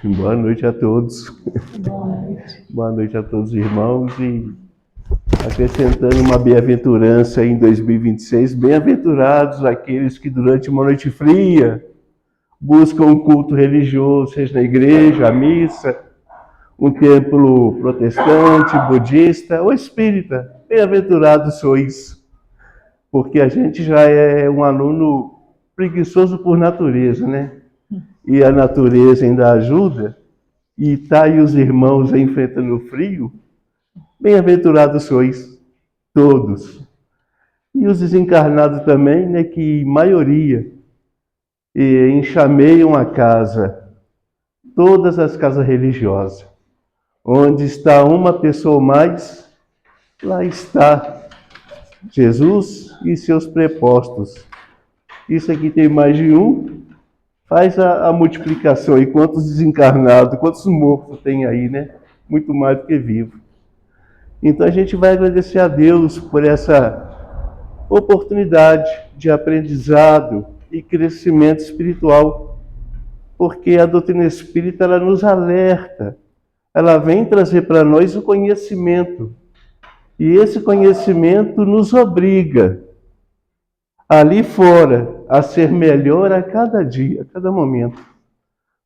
Boa noite a todos. Boa noite. Boa noite a todos, irmãos. E acrescentando uma bem-aventurança em 2026, bem-aventurados aqueles que durante uma noite fria buscam um culto religioso, seja na igreja, a missa, um templo protestante, budista ou espírita. Bem-aventurados sois, porque a gente já é um aluno preguiçoso por natureza, né? E a natureza ainda ajuda, e tá aí os irmãos enfrentando o frio. Bem-aventurados sois todos. E os desencarnados também, né, que maioria enxameiam a casa, todas as casas religiosas. Onde está uma pessoa mais, lá está Jesus e seus prepostos. Isso aqui tem mais de um, faz a multiplicação aí, quantos desencarnados, quantos mortos tem aí, né? Muito mais do que vivos. Então a gente vai agradecer a Deus por essa oportunidade de aprendizado e crescimento espiritual, porque a doutrina espírita ela nos alerta, ela vem trazer para nós o conhecimento, e esse conhecimento nos obriga ali fora a ser melhor a cada dia, a cada momento,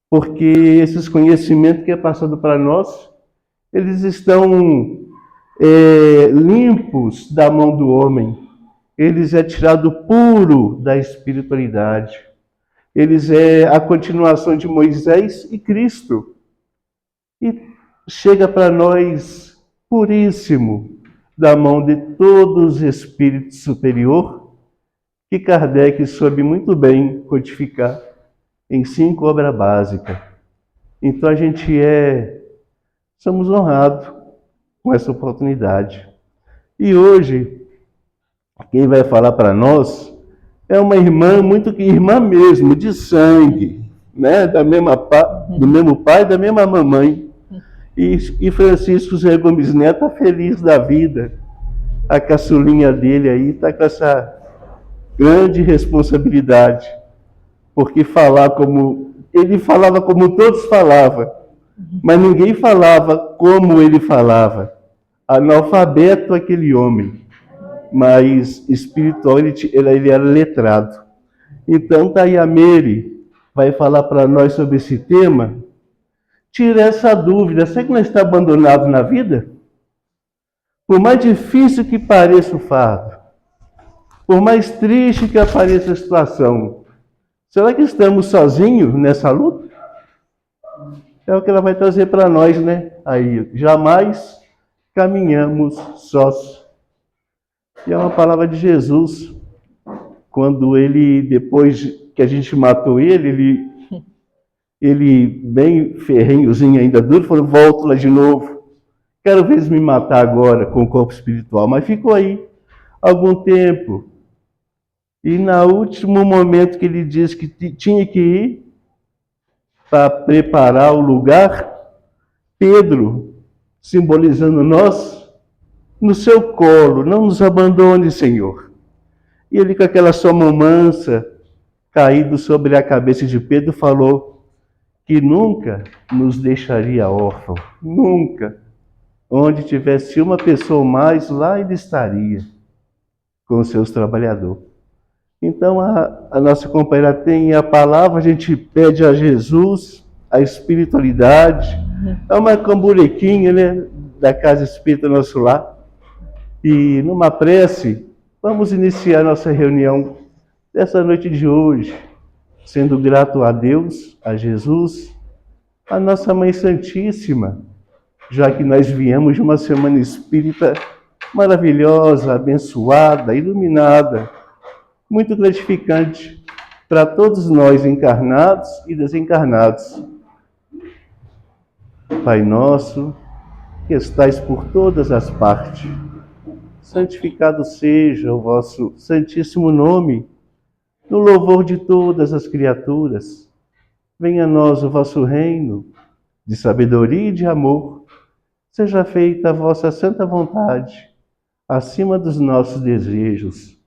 porque esses conhecimentos que é passado para nós, eles estão limpos da mão do homem. Eles é tirado puro da espiritualidade. Eles é a continuação de Moisés e Cristo. E chega para nós puríssimo, da mão de todos os espíritos superior, que Kardec soube muito bem codificar em 5 obras básicas. Então a gente somos honrados com essa oportunidade. E hoje, quem vai falar para nós é uma irmã, irmã mesmo, de sangue, né? Do mesmo pai, da mesma mamãe. E Francisco Zé Gomes Neto está feliz da vida. A caçulinha dele aí está com essa grande responsabilidade, porque ele falava como todos falavam, mas ninguém falava como ele falava. Analfabeto aquele homem, mas espiritual ele era letrado. Então tá aí a Mary, vai falar para nós sobre esse tema. Tira essa dúvida, será que nós estamos abandonados na vida? Por mais difícil que pareça o fardo, por mais triste que apareça a situação, será que estamos sozinhos nessa luta? É o que ela vai trazer para nós, né? Aí, jamais caminhamos sós. E é uma palavra de Jesus, quando ele, depois que a gente matou ele bem ferrenhozinho, ainda duro, falou, volto lá de novo. Quero ver eles me matar agora com o corpo espiritual. Mas ficou aí algum tempo. E no último momento que ele disse que tinha que ir para preparar o lugar, Pedro, simbolizando nós, no seu colo, não nos abandone, Senhor. E ele, com aquela sua mão mansa, caído sobre a cabeça de Pedro, falou que nunca nos deixaria órfão, nunca. Onde tivesse uma pessoa mais, lá ele estaria com os seus trabalhadores. Então a nossa companheira tem a palavra, a gente pede a Jesus, a espiritualidade, é uma camburequinha, né, da Casa Espírita Nosso Lar. E numa prece, vamos iniciar nossa reunião dessa noite de hoje, sendo grato a Deus, a Jesus, a nossa Mãe Santíssima, já que nós viemos de uma semana espírita maravilhosa, abençoada, iluminada, muito gratificante para todos nós encarnados e desencarnados. Pai nosso, que estais por todas as partes, santificado seja o vosso santíssimo nome, no louvor de todas as criaturas. Venha a nós o vosso reino, de sabedoria e de amor, seja feita a vossa santa vontade, acima dos nossos desejos,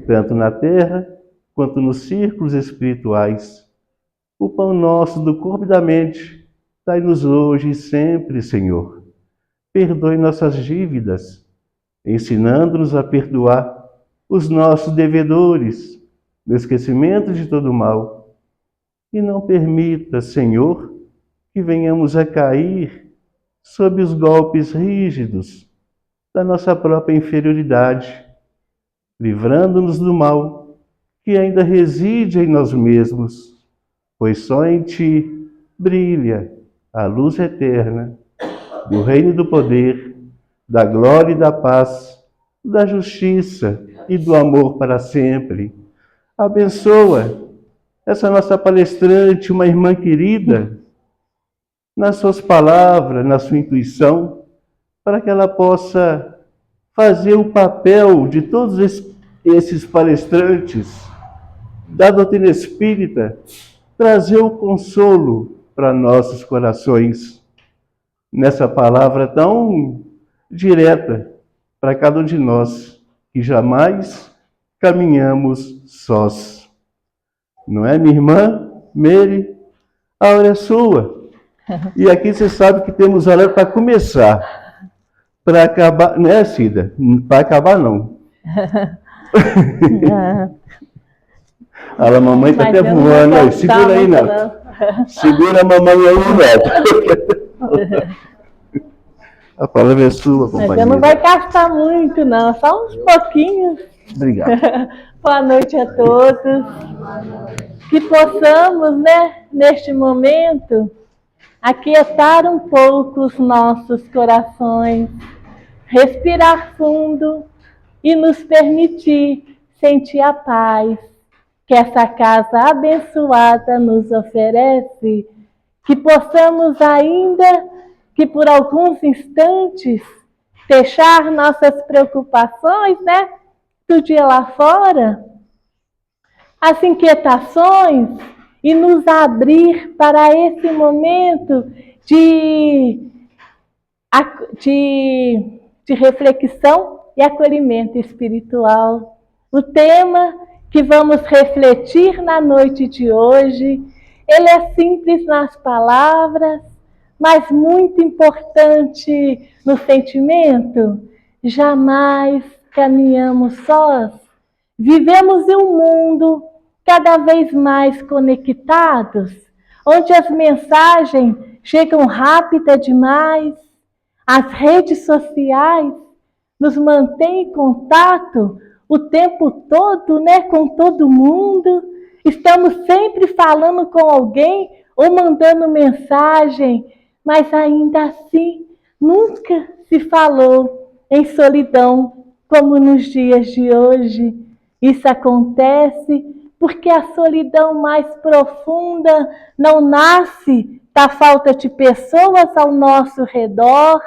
tanto na terra quanto nos círculos espirituais. O pão nosso do corpo e da mente, dai-nos hoje e sempre, Senhor. Perdoe nossas dívidas, ensinando-nos a perdoar os nossos devedores, no esquecimento de todo mal. E não permita, Senhor, que venhamos a cair sob os golpes rígidos da nossa própria inferioridade, livrando-nos do mal que ainda reside em nós mesmos, pois só em Ti brilha a luz eterna do reino e do poder, da glória e da paz, da justiça e do amor para sempre. Abençoa essa nossa palestrante, uma irmã querida, nas suas palavras, na sua intuição, para que ela possa fazer o papel de todos esses palestrantes da doutrina espírita, trazer o consolo para nossos corações, nessa palavra tão direta para cada um de nós, que jamais caminhamos sós. Não é, minha irmã Mary? A hora é sua. E aqui você sabe que temos hora para começar. Para acabar, né, Cida? Para acabar, não. Olha, a mamãe está até voando. Aí. Segura aí, Neto. Segura a mamãe aí, Neto. A palavra é sua, companheira. Mas você não vai gastar muito, não. Só uns pouquinhos. Obrigado. Boa noite a todos. Que possamos, né, neste momento, aquietar um pouco os nossos corações, respirar fundo e nos permitir sentir a paz que essa casa abençoada nos oferece, que possamos ainda, que por alguns instantes, deixar nossas preocupações, né, do dia lá fora, as inquietações, e nos abrir para esse momento de reflexão e acolhimento espiritual. O tema que vamos refletir na noite de hoje, ele é simples nas palavras, mas muito importante no sentimento. Jamais caminhamos sós. Vivemos em um mundo cada vez mais conectados, onde as mensagens chegam rápida demais, as redes sociais nos mantêm em contato o tempo todo, né, com todo mundo. Estamos sempre falando com alguém ou mandando mensagem, mas ainda assim nunca se falou em solidão como nos dias de hoje. Isso acontece porque a solidão mais profunda não nasce da falta de pessoas ao nosso redor,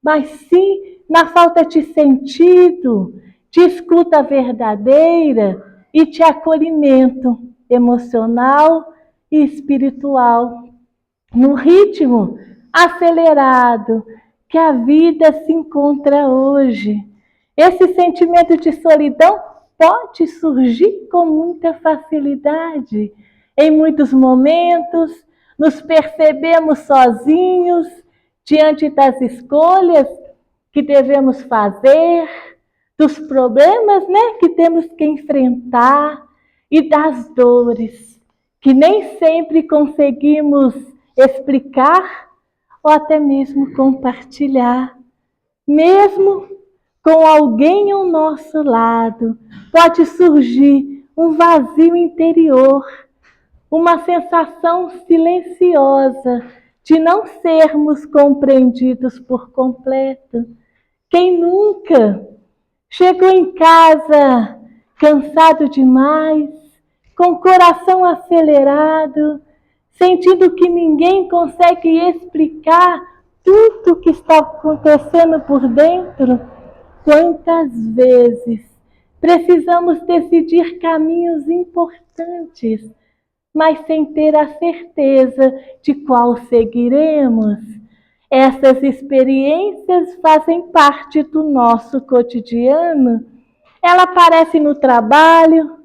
mas sim na falta de sentido, de escuta verdadeira e de acolhimento emocional e espiritual. No ritmo acelerado que a vida se encontra hoje, esse sentimento de solidão pode surgir com muita facilidade. Em muitos momentos, nos percebemos sozinhos diante das escolhas que devemos fazer, dos problemas, né, que temos que enfrentar e das dores que nem sempre conseguimos explicar ou até mesmo compartilhar. Mesmo com alguém ao nosso lado, pode surgir um vazio interior, uma sensação silenciosa de não sermos compreendidos por completo. Quem nunca chegou em casa cansado demais, com o coração acelerado, sentindo que ninguém consegue explicar tudo o que está acontecendo por dentro? Quantas vezes precisamos decidir caminhos importantes mas sem ter a certeza de qual seguiremos. Essas experiências fazem parte do nosso cotidiano. Ela aparece no trabalho,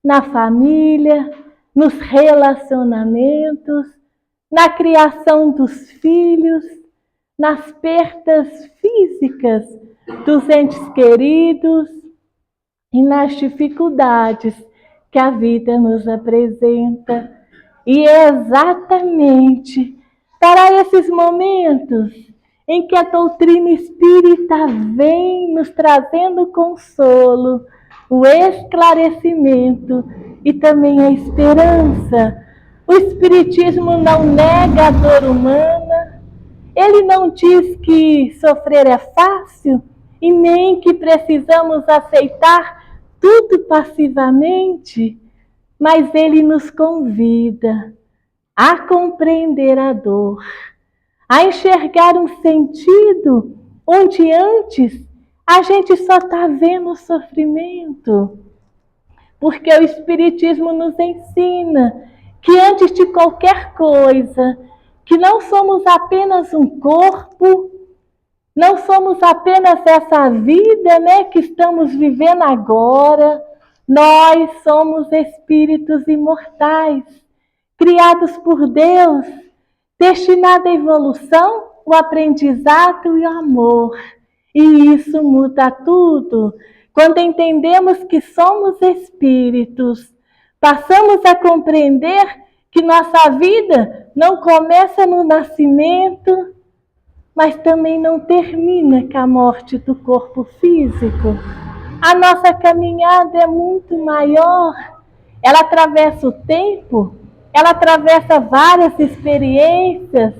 na família, nos relacionamentos, na criação dos filhos, nas perdas físicas dos entes queridos e nas dificuldades que a vida nos apresenta. E é exatamente para esses momentos em que a doutrina espírita vem nos trazendo consolo, o esclarecimento e também a esperança. O Espiritismo não nega a dor humana, ele não diz que sofrer é fácil e nem que precisamos aceitar tudo passivamente, mas ele nos convida a compreender a dor, a enxergar um sentido onde antes a gente só está vendo o sofrimento. Porque o Espiritismo nos ensina que antes de qualquer coisa, que não somos apenas um corpo, não somos apenas essa vida, que estamos vivendo agora, nós somos espíritos imortais, criados por Deus, destinados à evolução, o aprendizado e o amor. E isso muda tudo. Quando entendemos que somos espíritos, passamos a compreender que nossa vida não começa no nascimento, mas também não termina com a morte do corpo físico. A nossa caminhada é muito maior. Ela atravessa o tempo, ela atravessa várias experiências,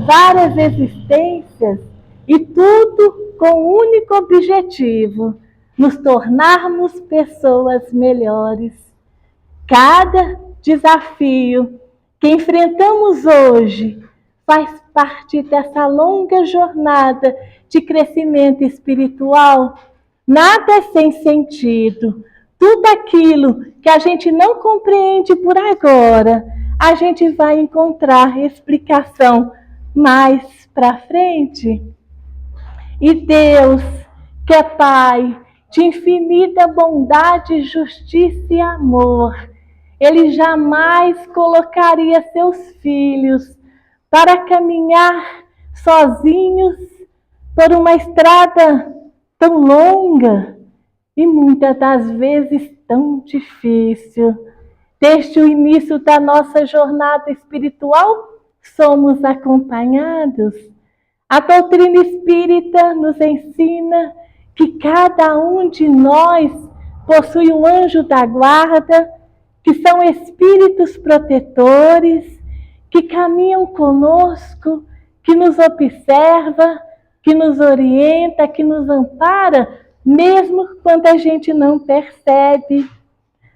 várias existências, e tudo com o único objetivo: nos tornarmos pessoas melhores. Cada desafio que enfrentamos hoje faz parte dessa longa jornada de crescimento espiritual. Nada é sem sentido. Tudo aquilo que a gente não compreende por agora, a gente vai encontrar explicação mais para frente. E Deus, que é Pai de infinita bondade, justiça e amor, Ele jamais colocaria seus filhos para caminhar sozinhos por uma estrada tão longa e muitas das vezes tão difícil. Desde o início da nossa jornada espiritual, somos acompanhados. A doutrina espírita nos ensina que cada um de nós possui um anjo da guarda, que são espíritos protetores, que caminham conosco, que nos observa, que nos orienta, que nos ampara, mesmo quando a gente não percebe.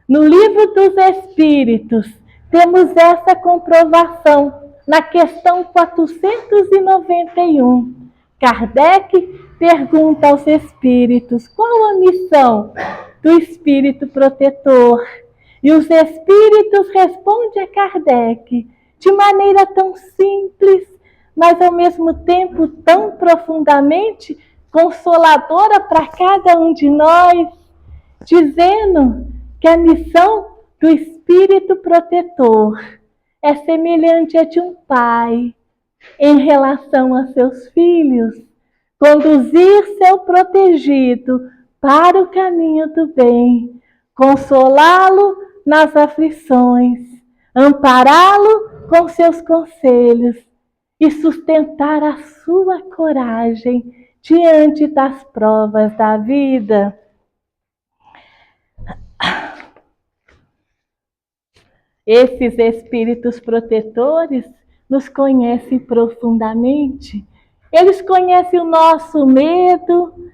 No Livro dos Espíritos, temos essa comprovação na questão 491. Kardec pergunta aos espíritos qual a missão do espírito protetor. E os espíritos respondem a Kardec de maneira tão simples, mas ao mesmo tempo tão profundamente consoladora para cada um de nós, dizendo que a missão do espírito protetor é semelhante a de um pai em relação a seus filhos, conduzir seu protegido para o caminho do bem, consolá-lo nas aflições, ampará-lo com seus conselhos e sustentar a sua coragem diante das provas da vida. Esses espíritos protetores nos conhecem profundamente. Eles conhecem o nosso medo,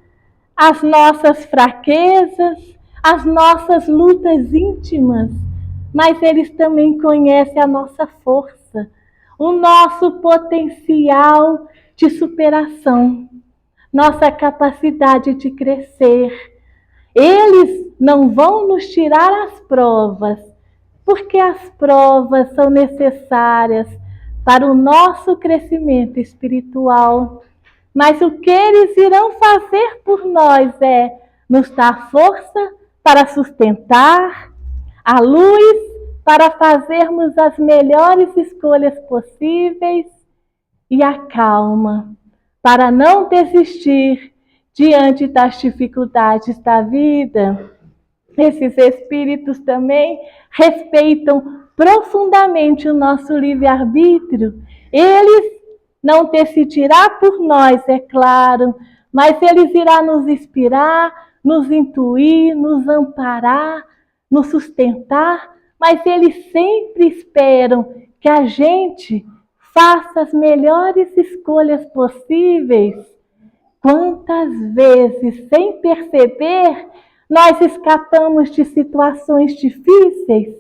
as nossas fraquezas, as nossas lutas íntimas, mas eles também conhecem a nossa força, o nosso potencial de superação, nossa capacidade de crescer. Eles não vão nos tirar as provas, porque as provas são necessárias para o nosso crescimento espiritual. Mas o que eles irão fazer por nós é nos dar força para sustentar, a luz para fazermos as melhores escolhas possíveis e a calma para não desistir diante das dificuldades da vida. Esses espíritos também respeitam profundamente o nosso livre-arbítrio. Eles não decidirá por nós, é claro, mas eles irá nos inspirar, nos intuir, nos amparar, nos sustentar, mas eles sempre esperam que a gente faça as melhores escolhas possíveis. Quantas vezes, sem perceber, nós escapamos de situações difíceis?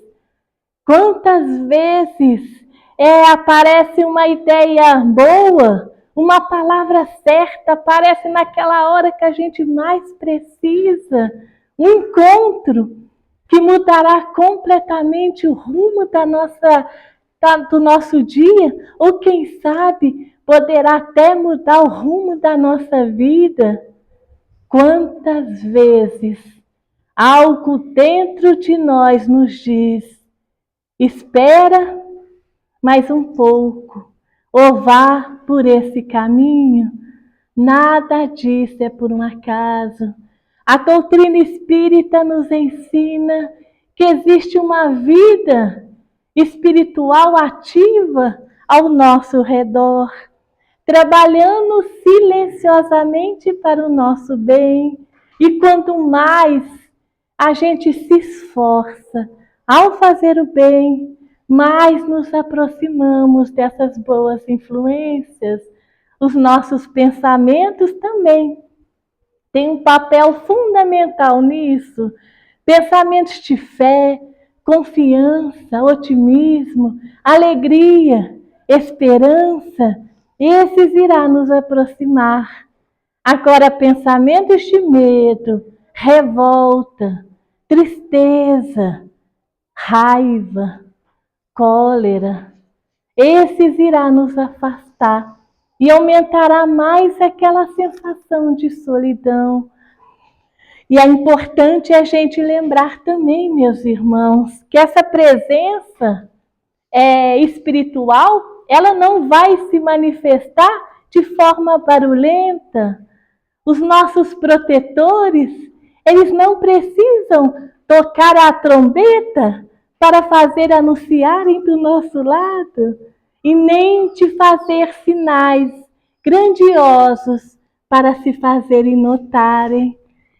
Quantas vezes aparece uma ideia boa, uma palavra certa, aparece naquela hora que a gente mais precisa, um encontro que mudará completamente o rumo do nosso dia, ou quem sabe poderá até mudar o rumo da nossa vida. Quantas vezes algo dentro de nós nos diz: espera mais um pouco, ou vá por esse caminho. Nada disso é por um acaso. A doutrina espírita nos ensina que existe uma vida espiritual ativa ao nosso redor, trabalhando silenciosamente para o nosso bem. E quanto mais a gente se esforça ao fazer o bem, mais nos aproximamos dessas boas influências. Os nossos pensamentos também têm um papel fundamental nisso. Pensamentos de fé, confiança, otimismo, alegria, esperança, esses irá nos aproximar. Agora, pensamentos de medo, revolta, tristeza, raiva, cólera, esses irá nos afastar e aumentará mais aquela sensação de solidão. E é importante a gente lembrar também, meus irmãos, que essa presença espiritual, ela não vai se manifestar de forma barulhenta. Os nossos protetores, eles não precisam tocar a trombeta para fazer anunciarem do nosso lado, e nem de fazer sinais grandiosos para se fazerem notarem.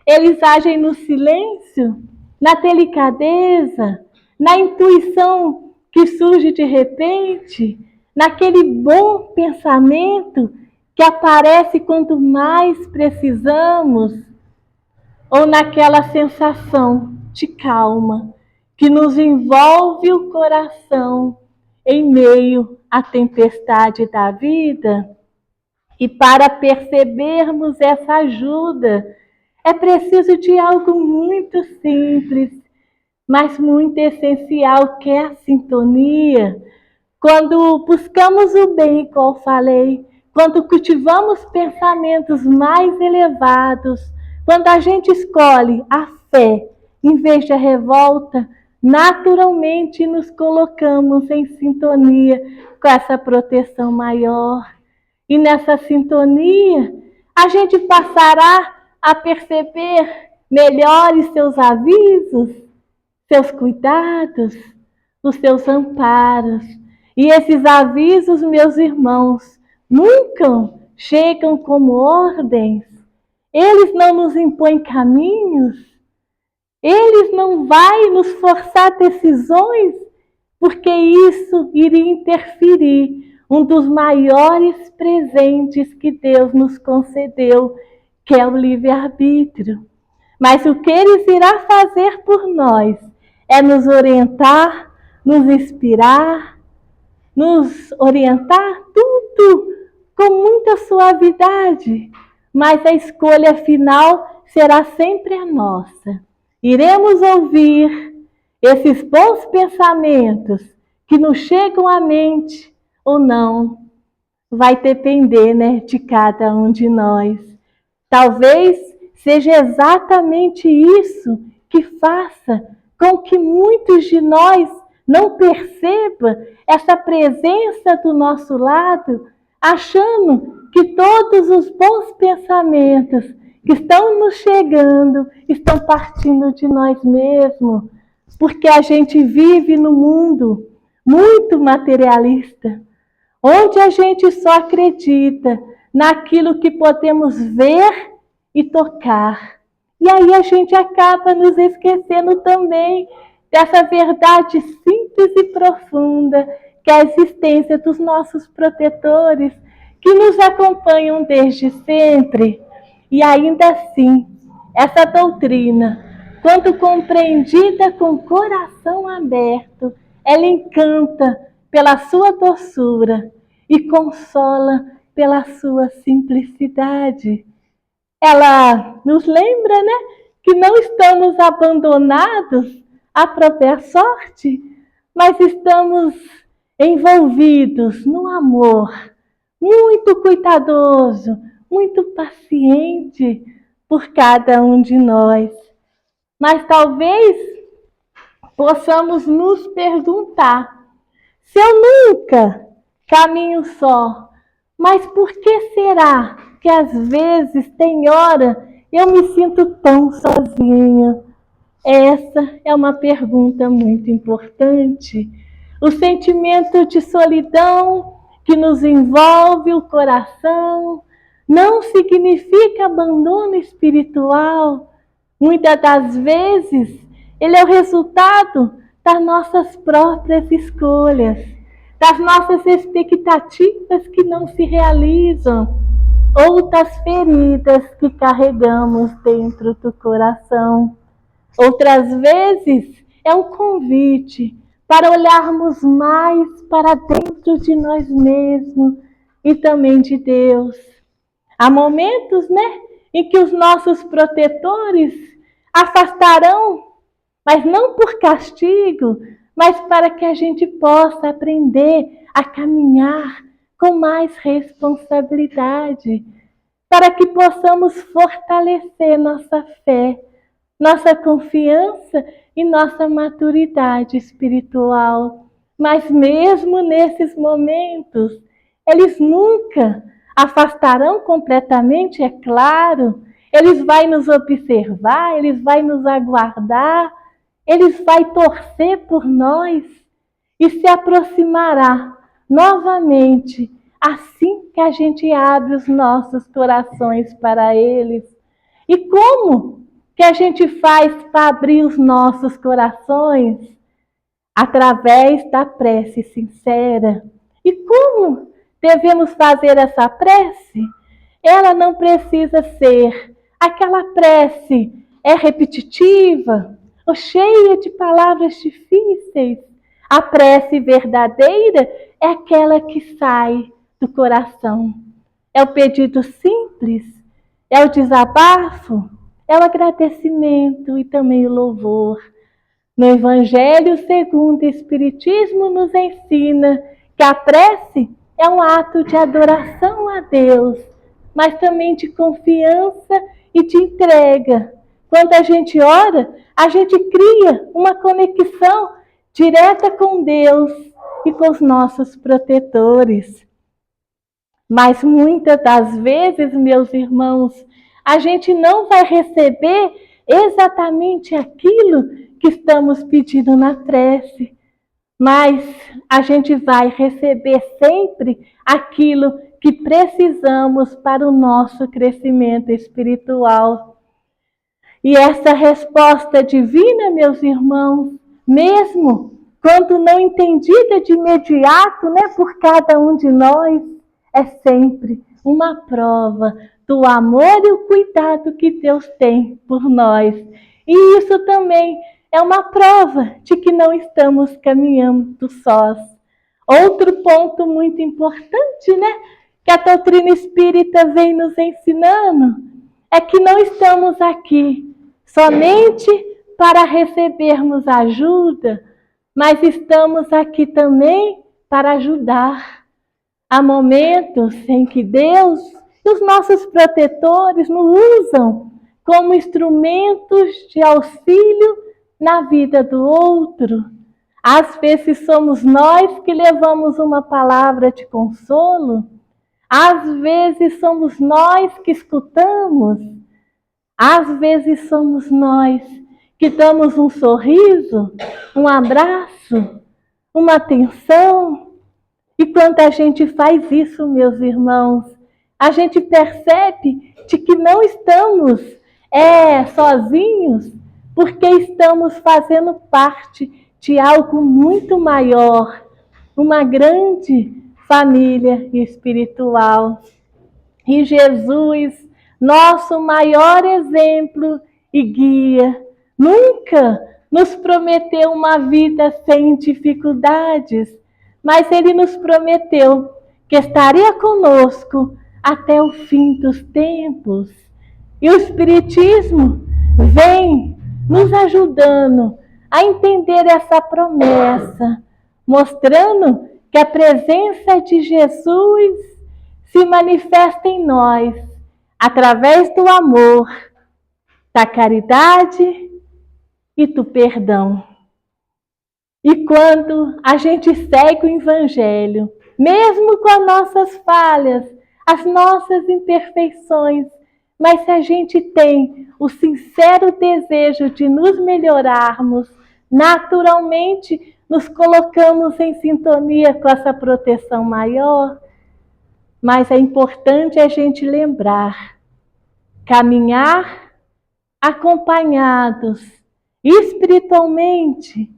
Eles agem no silêncio, na delicadeza, na intuição que surge de repente, naquele bom pensamento que aparece quanto mais precisamos, ou naquela sensação de calma que nos envolve o coração em meio à tempestade da vida. E para percebermos essa ajuda, é preciso de algo muito simples, mas muito essencial, que é a sintonia. Quando buscamos o bem, como falei, quando cultivamos pensamentos mais elevados, quando a gente escolhe a fé em vez da revolta, naturalmente nos colocamos em sintonia com essa proteção maior. E nessa sintonia, a gente passará a perceber melhor os seus avisos, seus cuidados, os seus amparos. E esses avisos, meus irmãos, nunca chegam como ordens. Eles não nos impõem caminhos. Eles não vão nos forçar decisões, porque isso iria interferir um dos maiores presentes que Deus nos concedeu, que é o livre-arbítrio. Mas o que eles irá fazer por nós é nos orientar, nos inspirar, nos orientar tudo com muita suavidade, mas a escolha final será sempre a nossa. Iremos ouvir, esses bons pensamentos que nos chegam à mente ou não, vai depender, né, de cada um de nós. Talvez seja exatamente isso que faça com que muitos de nós não percebam essa presença do nosso lado, achando que todos os bons pensamentos que estão nos chegando estão partindo de nós mesmos, porque a gente vive num mundo muito materialista, onde a gente só acredita naquilo que podemos ver e tocar. E aí a gente acaba nos esquecendo também dessa verdade simples e profunda, que é a existência dos nossos protetores, que nos acompanham desde sempre. E ainda assim, essa doutrina, quando compreendida com o coração aberto, ela encanta pela sua doçura e consola pela sua simplicidade. Ela nos lembra, né, que não estamos abandonados à própria sorte, mas estamos envolvidos no amor muito cuidadoso, muito paciente por cada um de nós. Mas talvez possamos nos perguntar: se eu nunca caminho só, mas por que será que às vezes, tem hora, eu me sinto tão sozinha? Essa é uma pergunta muito importante. O sentimento de solidão que nos envolve o coração não significa abandono espiritual. Muitas das vezes, ele é o resultado das nossas próprias escolhas, das nossas expectativas que não se realizam, ou das feridas que carregamos dentro do coração. Outras vezes, é um convite para olharmos mais para dentro de nós mesmos e também de Deus. Há momentos, né, em que os nossos protetores afastarão, mas não por castigo, mas para que a gente possa aprender a caminhar com mais responsabilidade, para que possamos fortalecer nossa fé, nossa confiança e nossa maturidade espiritual. Mas mesmo nesses momentos, eles nunca afastarão completamente, é claro. Eles vão nos observar, eles vão nos aguardar, eles vão torcer por nós e se aproximará novamente assim que a gente abre os nossos corações para eles. E como que a gente faz para abrir os nossos corações? Através da prece sincera. E como devemos fazer essa prece? Ela não precisa ser aquela prece repetitiva ou cheia de palavras difíceis. A prece verdadeira é aquela que sai do coração. É o pedido simples, é o desabafo, é o agradecimento e também o louvor. No Evangelho segundo o Espiritismo nos ensina que a prece é um ato de adoração a Deus, mas também de confiança e de entrega. Quando a gente ora, a gente cria uma conexão direta com Deus e com os nossos protetores. Mas muitas das vezes, meus irmãos, a gente não vai receber exatamente aquilo que estamos pedindo na prece, mas a gente vai receber sempre aquilo que precisamos para o nosso crescimento espiritual. E essa resposta divina, meus irmãos, mesmo quando não entendida de imediato, né, por cada um de nós, é sempre uma prova do amor e o cuidado que Deus tem por nós. E isso também é uma prova de que não estamos caminhando sós. Outro ponto muito importante, né, que a doutrina espírita vem nos ensinando, é que não estamos aqui somente para recebermos ajuda, mas estamos aqui também para ajudar. Há momentos em que Deus e os nossos protetores nos usam como instrumentos de auxílio na vida do outro. Às vezes somos nós que levamos uma palavra de consolo, às vezes somos nós que escutamos, às vezes somos nós que damos um sorriso, um abraço, uma atenção. E quando a gente faz isso, meus irmãos, a gente percebe de que não estamos sozinhos, porque estamos fazendo parte de algo muito maior, uma grande família espiritual. E Jesus, nosso maior exemplo e guia, nunca nos prometeu uma vida sem dificuldades, mas Ele nos prometeu que estaria conosco até o fim dos tempos. E o Espiritismo vem nos ajudando a entender essa promessa, mostrando que a presença de Jesus se manifesta em nós através do amor, da caridade e do perdão. E quando a gente segue o Evangelho, mesmo com as nossas falhas, as nossas imperfeições, mas se a gente tem o sincero desejo de nos melhorarmos, naturalmente nos colocamos em sintonia com essa proteção maior. Mas é importante a gente lembrar, caminhar acompanhados espiritualmente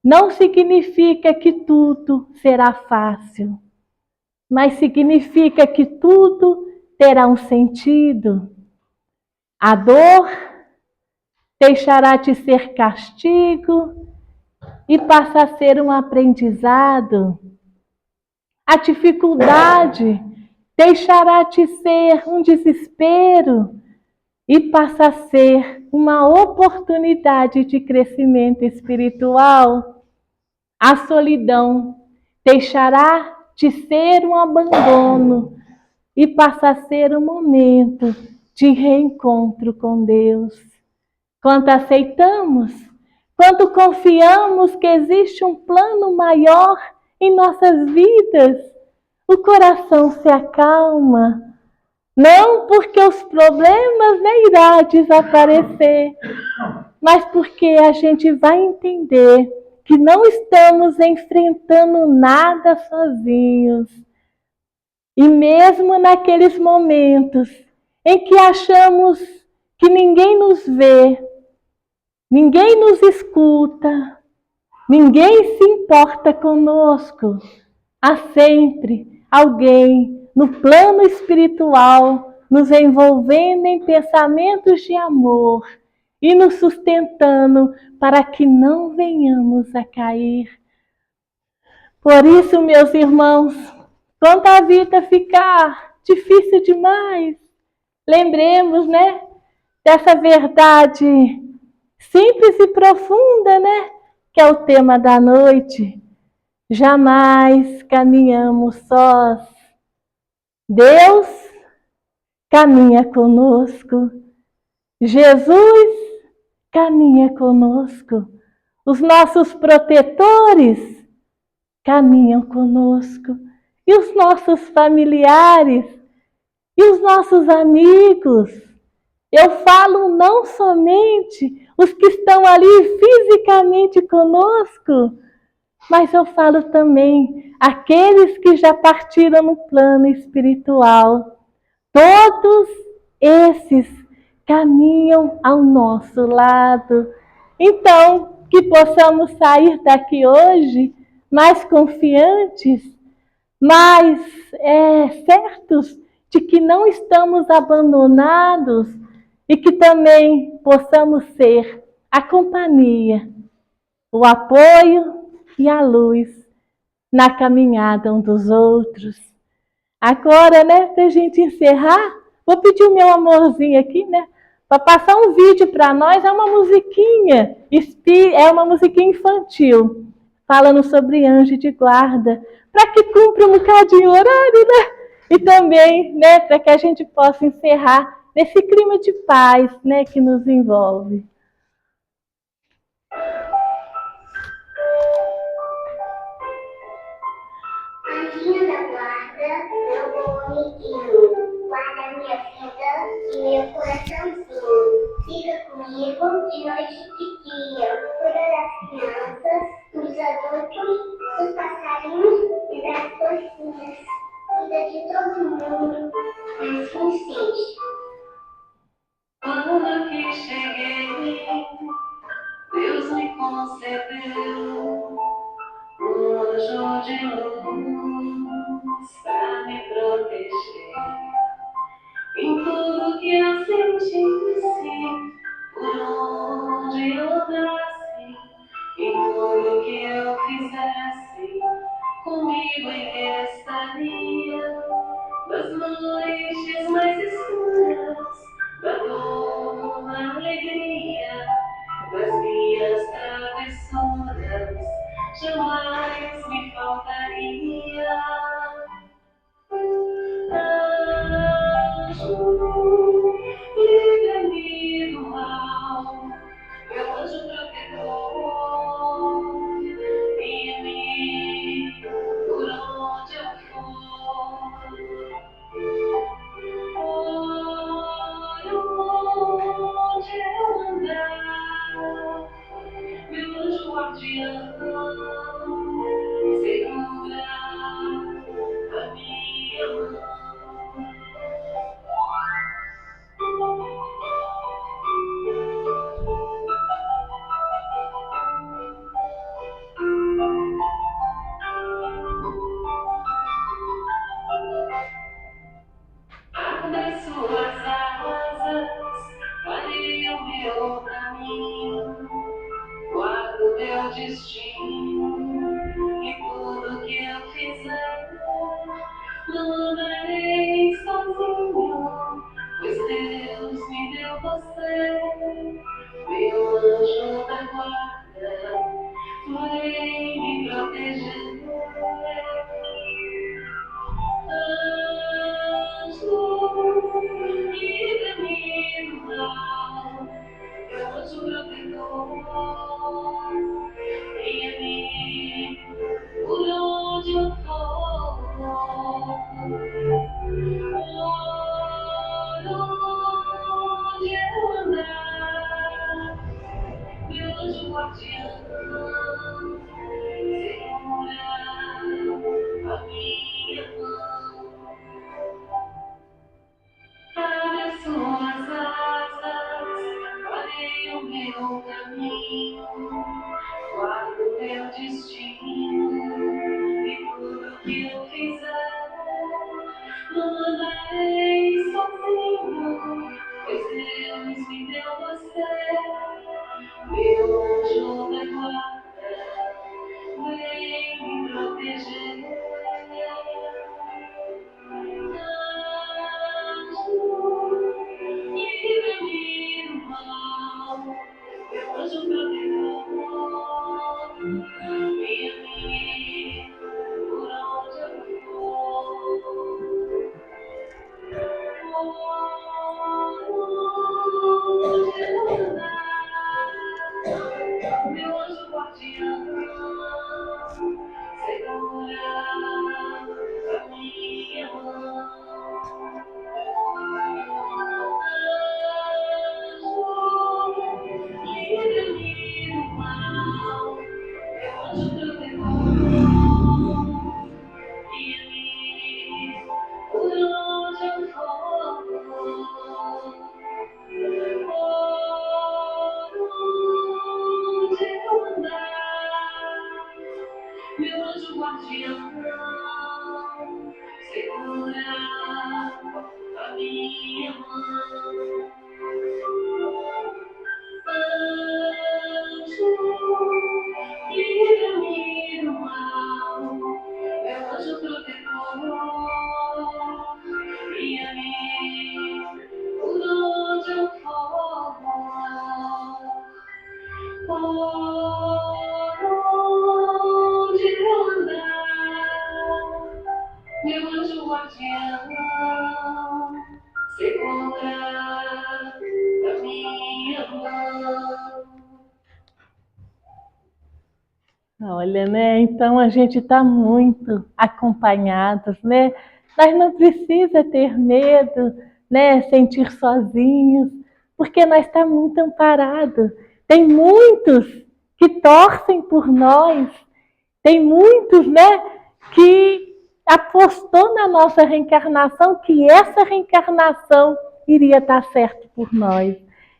não significa que tudo será fácil, mas significa que tudo terá um sentido. A dor deixará de ser castigo e passa a ser um aprendizado. A dificuldade deixará de ser um desespero e passa a ser uma oportunidade de crescimento espiritual. A solidão deixará de ser um abandono e passa a ser um momento de reencontro com Deus. Quando aceitamos, quando confiamos que existe um plano maior em nossas vidas, o coração se acalma. Não porque os problemas irão desaparecer, mas porque a gente vai entender que não estamos enfrentando nada sozinhos. E mesmo naqueles momentos em que achamos que ninguém nos vê, ninguém nos escuta, ninguém se importa conosco, há sempre alguém no plano espiritual nos envolvendo em pensamentos de amor e nos sustentando para que não venhamos a cair. Por isso, meus irmãos, quando a vida ficar difícil demais, lembremos, dessa verdade simples e profunda, que é o tema da noite. Jamais caminhamos sós. Deus caminha conosco. Jesus caminha conosco. Os nossos protetores caminham conosco. E os nossos familiares, e os nossos amigos. Eu falo não somente os que estão ali fisicamente conosco, mas eu falo também aqueles que já partiram no plano espiritual. Todos esses caminham ao nosso lado. Então, que possamos sair daqui hoje mais confiantes, mais certos de que não estamos abandonados e que também possamos ser a companhia, o apoio e a luz na caminhada um dos outros. Agora, para a gente encerrar, vou pedir o meu amorzinho aqui, para passar um vídeo para nós, é uma musiquinha, é uma musiquinha infantil, falando sobre anjo de guarda, para que cumpra um bocadinho o horário, né? E também, né, para que a gente possa encerrar nesse clima de paz, né, que nos envolve. Anjinho da guarda, meu bom amiguinho, guarda minha vida e meu coraçãozinho. Fica comigo de noite e de dia, cuida das crianças, dos adultos, dos passarinhos e das porquinhas. Cuida de todo mundo, assim seja. Quando que cheguei, Deus me concedeu um anjo de luz para me proteger em tudo que eu sentisse, por onde eu andasse, em tudo que eu fizesse, comigo ele estaria, nas noites mais escuras, da dor, na alegria, das minhas travessuras, jamais me faltaria. Anjo, livra-me do mal, meu anjo protetor, guia-me por onde eu for. Por onde eu andar, meu anjo guardião, segura a minha mão. Abra suas asas, clareia o meu caminho, guarda o meu destino e tudo que eu fizer, não andarei sozinho, pois Deus me deu você, meu anjo da guarda, vem me proteger. Anjo, livra-me do mal, meu anjo protetor, guia-me por onde eu for. Por onde eu andar, meu anjo guardião, segura a minha mão. Abre suas asas, clareia o meu caminho, guarda o meu destino e tudo que eu fizer, não andarei sozinho, pois Deus me deu você, meu anjo da guarda, vem me proteger. Livra-me do mal, meu anjo protetor, guia-me por onde eu for. Onde eu andar, meu anjo guardião, segura a minha mão. Livra-me do mal, meu anjo protetor, guia-me por onde eu for. Por onde eu andar, meu anjo guardião, segura a minha mão. Anjo, livra-me do mal, meu anjo protetor, guia-me por onde eu for. onde eu andar, meu anjo guardião, segura a minha mão. Olha, né? Então a gente está muito acompanhados, né? Nós não precisa ter medo, né? Sentir sozinhos, porque nós estamos muito amparados. Tem muitos que torcem por nós, tem muitos, né? Que apostou na nossa reencarnação, que essa reencarnação iria dar certo por nós.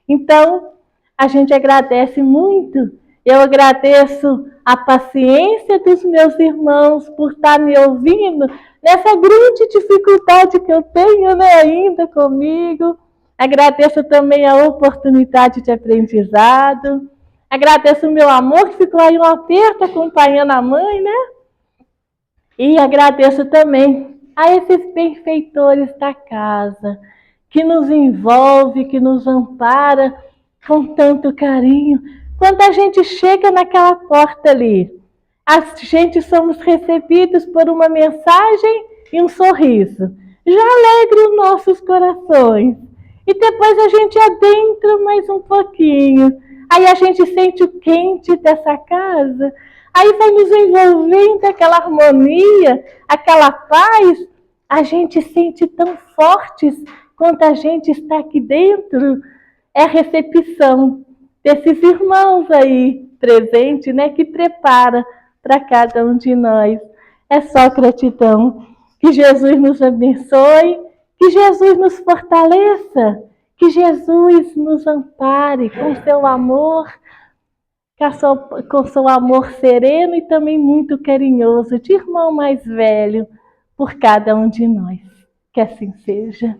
Então, a gente agradece muito. Eu agradeço a paciência dos meus irmãos por estar me ouvindo nessa grande dificuldade que eu tenho, né, ainda comigo. Agradeço também a oportunidade de aprendizado. Agradeço o meu amor que ficou aí um aperto acompanhando a mãe, né? E agradeço também a esses benfeitores da casa, que nos envolve, que nos ampara com tanto carinho. Quando a gente chega naquela porta ali, a gente somos recebidos por uma mensagem e um sorriso. Já alegra os nossos corações. E depois a gente adentra mais um pouquinho. Aí a gente sente o quente dessa casa. Aí vai nos envolvendo aquela harmonia, aquela paz. A gente sente tão fortes quanto a gente está aqui dentro. É a recepção desses irmãos aí presentes, né, que prepara para cada um de nós. É só gratidão. Que Jesus nos abençoe, que Jesus nos fortaleça, que Jesus nos ampare com seu amor, com seu amor sereno e também muito carinhoso, de irmão mais velho, por cada um de nós. Que assim seja.